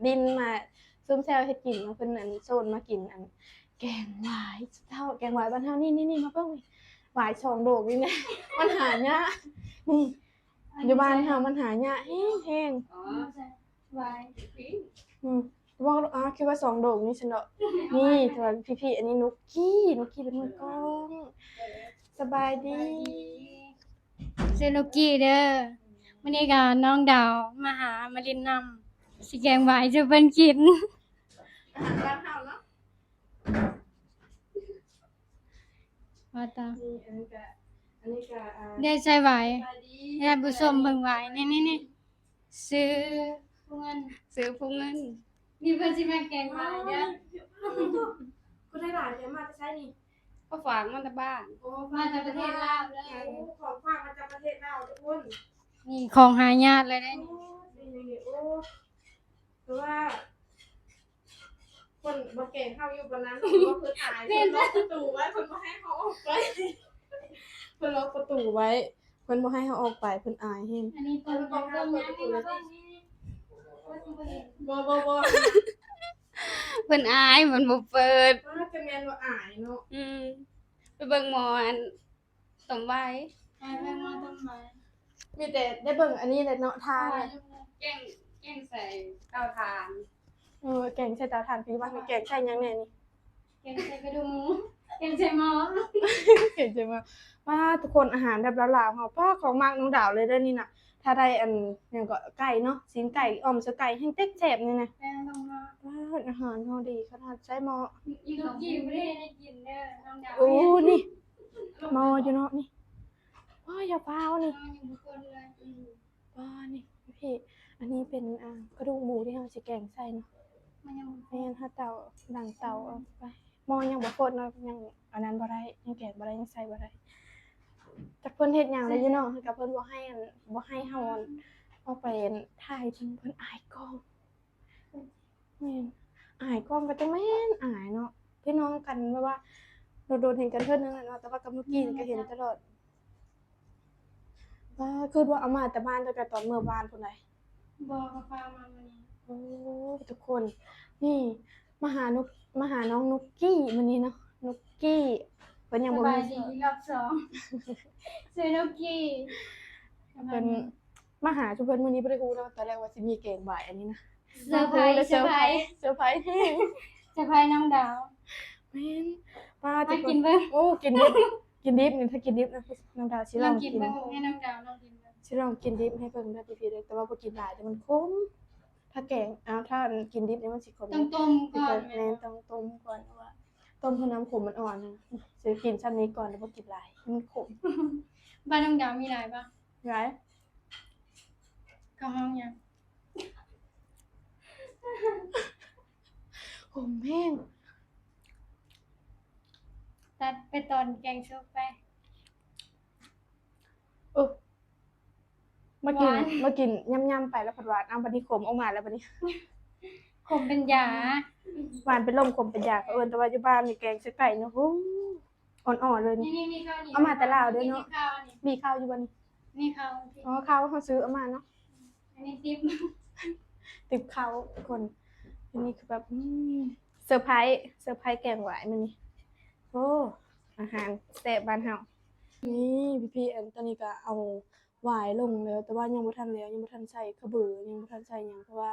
ดินมาซุ่มแซวเฮ็ดกินมาเพิ่นอันโซนมากินอันแกงหวายเท่าแกงหวายบ้านเฮานี่มาเบิ่งนี่หวาย2โดกนี่นะมันหายากนี่อยู่บ้านเฮามันหายากแฮงอ๋อไว้ปิ้งว่าคิดว่า2โดกนี่ฉันเนาะนี่ส่วนพี่ๆอันนี้นุกกี้เป็นมือกลองสบายดี ซื้อลูกกี้เด้อมื้อนี้ก็น้องดาวมาหามาเล่นน้ำสิแกงหวายสู่เพิ่นกินอาหารบ้านเฮาเนาะว่าตานี่อันนี้ก็ได้ใส่หวาย สบายดี ได้ผู้ชมเบิ่งหวายนี่ซื้อผู้เงิน ซื้อผู้เงิน นี่เพิ่นสิมาแกงหวายเด้อ กูได้หลานเดี๋ยวมาจะใช้นี่ ก็ฝากมันแต่บ้าน โอ้ มาจากประเทศลาวเด้อ ของฝากมาจากประเทศลาวทุกคน นี่ของหายากเลยได้นี่ นี่โอ้คือว่าคนบ่เก่งเข้าอยู่บนนั้นก็คือตายคนล็อกประตูไว้คนบ่ให้เขาออกไปคนล็อกประตูไว้คนบ่ให้เขาออกไปเพิ่นอายเฮง อันนี้เพิ่นบอกเบิ่งยังนี่มาเบิ่งนี่บ่เพิ่นอายมันบ่เปิด ว่าจะแม่นว่าอายเนาะ ไปเบิ่งหมออันต้มไว้ ให้เบิ่งมาต้นไม้ มีแต่ได้เบิ่งอันนี้แหละเนาะทา แกงใส่เตาถ่าน แกงใส่เตาถ่านพี่ว่ามีแกงใส่หยังแน่นี่ แกงใส่กระดูกหมูแกงใส่หม้อ เห็นใจมาว่าทุกคนอาหารแบบลาวๆเฮาป้าของมากน้องดาวเลยเด้อนี่น่ะถ้าได้อันหยังก็ไก่เนาะซีนไก่อ้อมเสือไก่แห้งเต็กแซ่บนี่นะ แป้งลงมา ว่าอาหารเฮาดีขนาดใช้หม้อ อีลูกกี้บ่ได้กินเด้อน้องดาว โอ้นี่หม้ออยู่เนาะนี่ว้าอย่าฟ้าวนี่ น้องอยู่ทุกคนเลย ว้านี่พี่อันนี้เป็นกระดูกหมูที่เฮาสิแกงใส่เนาะ มันยัง แม่นถ้าเตาดังเตาเอาไปหม้อยังบ่โคตรเนาะยังอันนั้นบ่ได้ยังแกงบ่ได้ยังใส่บ่ได้จักเพิ่นเฮ็ดหยังเลยอยู่เนาะกับเพิ่นบ่ให้บ่ให้เฮาเอาไปถ่ายจนเพิ่นอายกล้องแม่นอายกล้องก็จังแม่นอายเนาะพี่น้องกันแบบว่าโดนๆเห็นกันเทื่อนึงเนาะแต่ว่ากับเมื่อกี้นี่ก็เห็นตลอดว่าคือว่าเอามาแต่บ้านตั้งแต่ตอนเมื่อวานพุ่นใด บอกกับฟ้ามาวันนี้ โอ้ทุกคนนี่มาหน้องนุกกี้มื้อนี้เนาะนุกกี้เพิ่นยัง ส บ่ บาย มี ดีรอบสองซื้อลูกกี้ เพิ่นมาหาทุกเพิ่นมื้อนี้บ่ได้ฮู้เนาะตอนแรกว่าสิมีแกงบ่ายอันนี้นะ เซอร์ไพรส์ เซอร์ไพรส์แฮง เซอร์ไพรส์น้องดาว แม่นป้า ให้ ทุกค กิ น นเบิ่ง โอ้กินดิบนี่ถ้ากินดิบนะน้ำดาวสิล ลอ อง ง กิ กิ น น เบิ่งให้น้องดาวลองกินเบิ่ง สิลองกินดิบให้เพิ่นเด้อพี่ๆเด้อแต่ว่าบ่กินหลายเดี๋ยวมันขมถ้าแกงถ้ากินดิบนี่มันสิขม ต้องต้มก่อน แม่นต้องต้มก่อนว่าต้มให้น้ำขมมันอ่อนนะสิกินชั้นนี้ก่อนแล้วบ่กินหลายมันขม บ้านน้องดาวมีหลายป่ะ หลาย ก็ห้องยัง ขมแห้ง ตัดไปตอนแกงซุปไป เออมากินย่ำๆไปแล้วผัดหวานบัดนี้ขมออกมาแล้วบัดนี้ ขมเป็นยา หวานเป็นลมขมเป็นยาเขาเอิ้นแต่ว่าอยู่บ้านนี่แกงใส่ไก่เนาะโอ้อ่อนๆเลยนี่ นี่มีข้าวนี่ เอามาแต่ลาวด้วยเนาะ มีข้าวนี่ มีข้าวอยู่บ่นี่ นี่ข้าวที่ อ๋อข้าวเขาซื้อเอามาเนาะ อันนี้ติ๊บ ติบข้าวทุกคนอันนี้คือแบบเซอร์ไพรส์แกงหวายมื้อนี้โอ้อาหารแซ่บบ้านเฮานี่พี่ๆอันตอนนี้ก็เอาหวายลงแล้วแต่ว่ายังบ่ทันแล้วยังบ่ทันใส่กระเบือยังบ่ทันใส่หยังเพราะว่า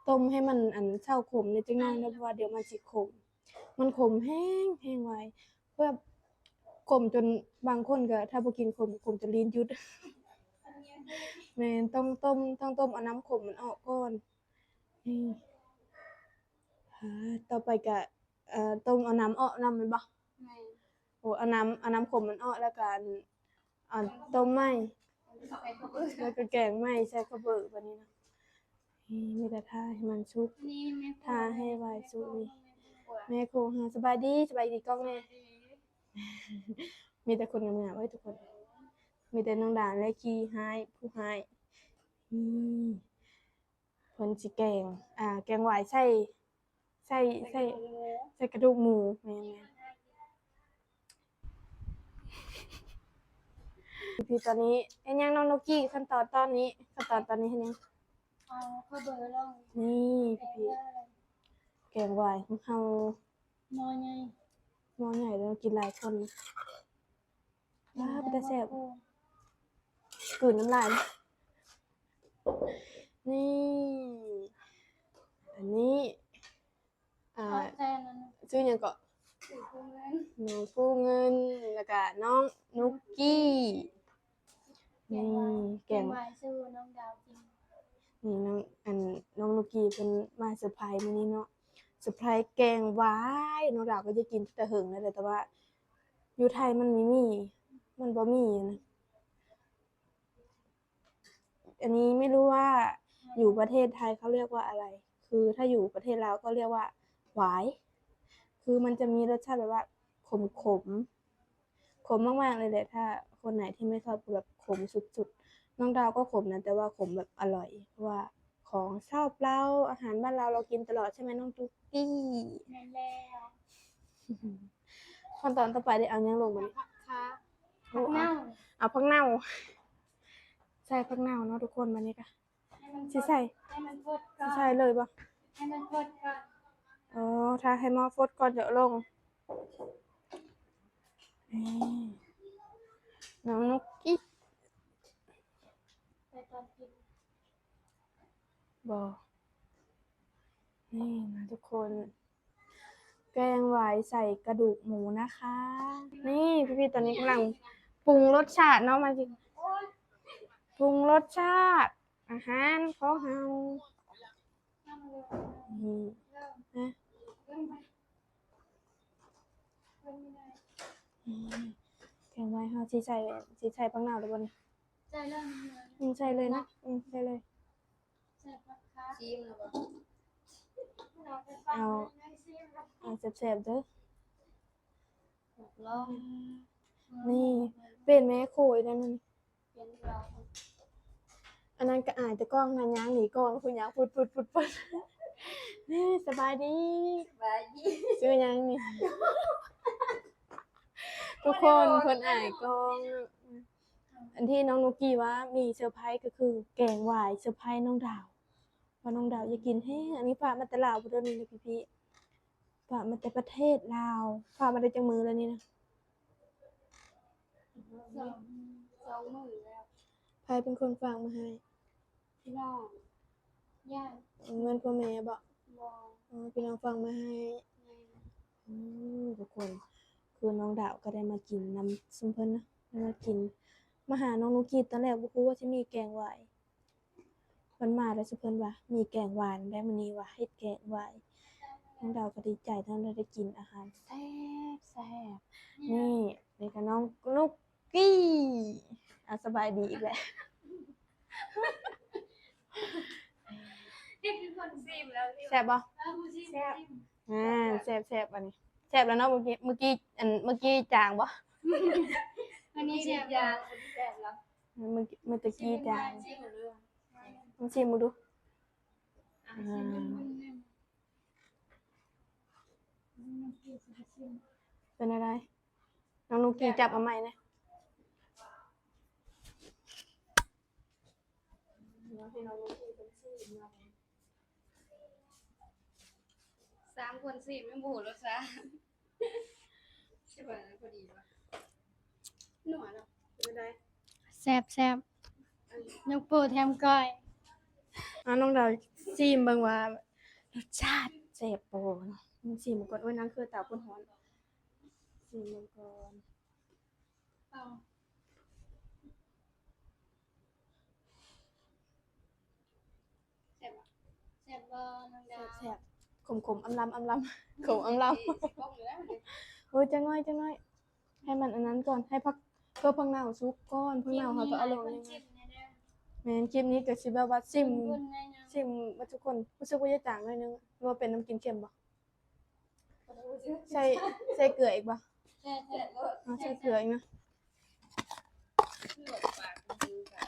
ต้มให้มันเช้าขมนิดจังหน่อยนะเพราะว่าเดี๋ยวมันสิขมมันขมแห้งไวเพื่อขมจนบางคนก็ถ้าบ่กินขมจนลิ้นหยุด แม่นต้องต้มเอาน้ำขมมันออกก่อนนี่ต่อไปก็ต้มเอาน้ำออกน้ำมันบ่โอ้เอาน้ำขมมันออกแล้วก็ต้มไหม้แล้วก็แกงไหม้ใส่ข้าวเบิกบัดนี้นะนี่มีแต่ท่าให้มันสุก นี่แม่ ท่าให้ไวสุกนี่แม่โคหาสบายดีกล้องแม่ มีแต่คนงามๆเว้ยทุกคนมีแต่น้องดานและขี้หายผู้หายเพิ่นสิแกงแกงหวายใส่กระดูกหมูแม่ๆพี่ตอนนี้เฮ็ดหยังน้องนกกี้ขั้นตอนตอนนี้เฮ็ดหยัง เอาเข้าเบอร์ลง นี่พี่แกงหวายของเฮาม อไง หม้อใหญ่แล้วกินหลายคนว้าเป็นตาแซ่บกลืนน้ำลายนะนี่ อันนี้แซ่นั้น ชื่อหยังก็ ถือเงิน น้องผู้เงินแล้วก็น้องนุกกี้นี่แกง ไว้สู้น้องดาวกิน นี่น้องนุกกี้เพิ่นมาเซอร์ไพรส์มื้อนี้เนาะเซอร์ไพรส์แกงหวายน้องดาวก็จะกินแต่หึงนั่นแหละแต่ว่าอยู่ไทยมันไม่มีมันบ่มีนะอันนี้ไม่รู้ว่าอยู่ประเทศไทยเขาเรียกว่าอะไร คือถ้าอยู่ประเทศลาวก็เรียกว่าหวายคือมันจะมีรสชาติแบบว่าขมมากๆเลยแหละถ้าคนไหนที่ไม่ชอบแบบขมสุดๆน้องดาวก็ขมนะแต่ว่าขมแบบอร่อยเพราะว่าของชอบเราอาหารบ้านเรากินตลอดใช่ไหมน้องตุ๊กกี้ แม่แล้ว ขั้นตอนต่อไปได้เอายังลงมานี่ ผักค้า โอ้ ผักเน่า เอาผักเน่าใส่ผักเน่าเนาะทุกคนมานี่ค่ะ ให้มัน สิใส่ ให้มันพดก่ สิ อน ใส่เลยปะ ให้มันพดก่อน อ๋อถ้าให้หม้อฟดก่อนจะลงนี่น้องนุกกี้ ไปตอนกิน บอกนี่นะทุกคน แกงหวายใส่กระดูกหมูนะคะ นี่พี่ๆตอนนี้กำลังปรุงรสชาติเนาะมาจริงปรุงรสชาติอาหารของเฮา น้ำเลย นี่นะ เริ่มไปเริ่มไม่ได้ แกงหวายเฮาสิใส่ปังหน้าหรือบ่นี่ ใจเริ่มเลย ใส่เลยนะใส่เลย ใส่ผักค้า ชิมแล้วบ่ เราไปฟังในซีมกับ เอาแซ่บๆเด้อ ลอง นี่เป็นแม่โคยนั่นนี่ เป็นเรา อันนั้นก็อายแต่กล้องนะย่างหนีกล้องคุณย่างปุดนี่สบายดี บายดี ชื่อยังนี่ ทุกคนคนอายกล้อง อันที่น้องนุกกี้ว่ามีเซอร์ไพรส์ก็คือแกงหวายเซอร์ไพรส์น้องดาวว่าน้องดาวอยากกินแห้งอันนี้ฝากมาแต่ลาวพุทธนี่นะพี่ฝากมาแต่ประเทศลาวฝากมาได้จังมือแล้วนี่นะ 2 มื้อแล้ว ใครเป็นคนฝากมาให้ พี่น้องญาติ เงินพ่อแม่บอก บ่ พี่น้องฝากมาให้ แม่ ทุกคนคือน้องดาวก็ได้มากินน้ำซุปเพิ่นนะได้มากินมาหาน้องนุกกี้ตอนแรกบ่รู้ว่าสิมีแกงหวายมันมาแล้วซุปเพิ่นว่ามีแกงหวานได้มื้อนี้ว่าเฮ็ดแกงหวายน้องดาวก็ดีใจที่ได้กินอาหารแซ่บนี่ก็น้องนุกกี้สบายดีอีกแล้ว นี่คือคนชิมแล้วที่ แซ่บบ่ ผู้ชิม แซ่บ แซ่บอันนี้แซ่บแล้วเนาะเมื่อกี้จางบ่ อันนี้ นี่ เสียบ ยางแซ่บแล้ว เมื่อตะกี้จาง ชิมเรื่อง ลองชิมมึงดู เป็นอะไรน้องนุกกี้จับเอาใหม่นะ 3 คนชิมไม่บูดแล้วซะใช่ป่ะพอดีป่ะหนัวแล้ว เป็นอะไร แซ่บยกโปรแถมก้อย น้องดาวชิมเบิ่งว่ารสชาติแซ่บบ่เนาะมึงชิมก่อนโอ้ยนั่นคือเตาพ่นฮ้อนชิมเบิ่งก่อน เอา แซ่บป่ะ แซ่บบ่น้องดาว แซ่บขมๆอำลำขมอำลำ บ้องอยู่แล้วมัน โอ้ยจังน้อยให้มันอันนั้นก่อนให้พักเพื่อพังเน่าซุกก่อนพังเน่าเขาก็เอาลง คน ยังไง ชิมแน่เด้อ แม่นคลิปนี้ก็สิแบบว่าซิม คนในนะ ซิมว่าทุกคนรู้สึกว่าจะจางหน่อยนึงหรือว่าเป็นน้ำกินเค็มบ่ใส่เกลืออีกบ่ แซ่บ แซ่บก็ ใส่เกลืออีกนะ เลือดปากจริงๆค่ะ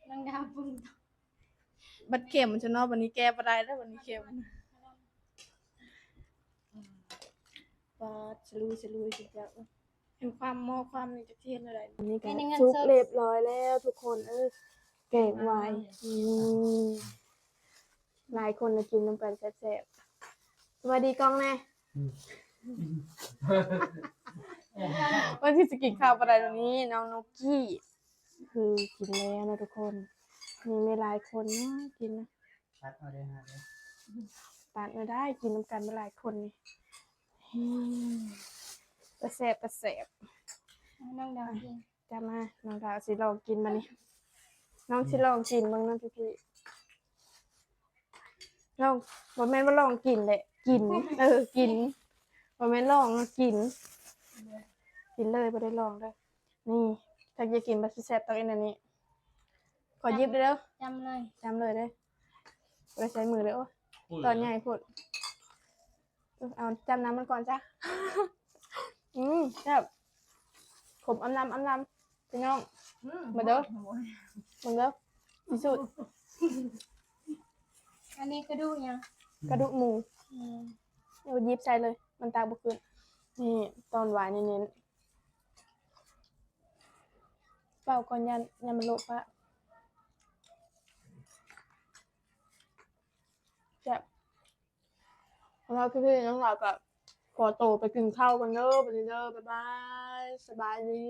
น้องดาวปรุง บัดเค็มมันจะเนอกวันนี้แก้บ่ได้แล้ววันนี้เค็มปาดสลุยสิจ้ะเห็นความหม้อความนี่จะเทียนอะไรอันนี้ก็ซุกเรียบร้อยแล้วทุกคน เก่งไว้อืมหลายคนจะกินน้ำกันแซ่บๆสวัสดีกล้องแน่วันที่จะกินข้าวประเดี๋ยวนี้น้องนกกี้คือกินแล้วนะทุกคนมีไม่หลายคนนะกินนะ ตัดเอาเลยฮะ ตัดไม่ได้กินน้ำกันมาหลายคนนี่อืมประแสบประแสบ น้องดาวกิน จะมาน้องดาวสิลองกินมานี่น้องสิลองกินบ้างนะพี่ลองบ่แม่นว่าลองกินแหละกินกินบ่แม่นลองกินกินเลยบ่ได้ลองเลยนี่ถ้าจะกินแบบแซ่บต้องอันนี้ขอหยิบได้แล้ว จำเลย จำเลยเด้บ่ได้ใช้มือเลยโอ้ตอนใหญ่พูดเอาจำน้ำมันก่อนจ้ะแซ่บขมอำลำพี่น้องมาเด้อมาเด้อที่สุด อันนี้กระดูกยัง กระดูกหมู อืม เอายิบใส่เลย มันตากบุกขึ้นนี่ตอนหวานเน้นๆเปล่าก่อนยันมันโลกปะแซ่บแล้วพี่ๆน้องเราก็ขอโตวไปกินข้าวกันเด้อไปเด้อบ๊ายบายสบายดี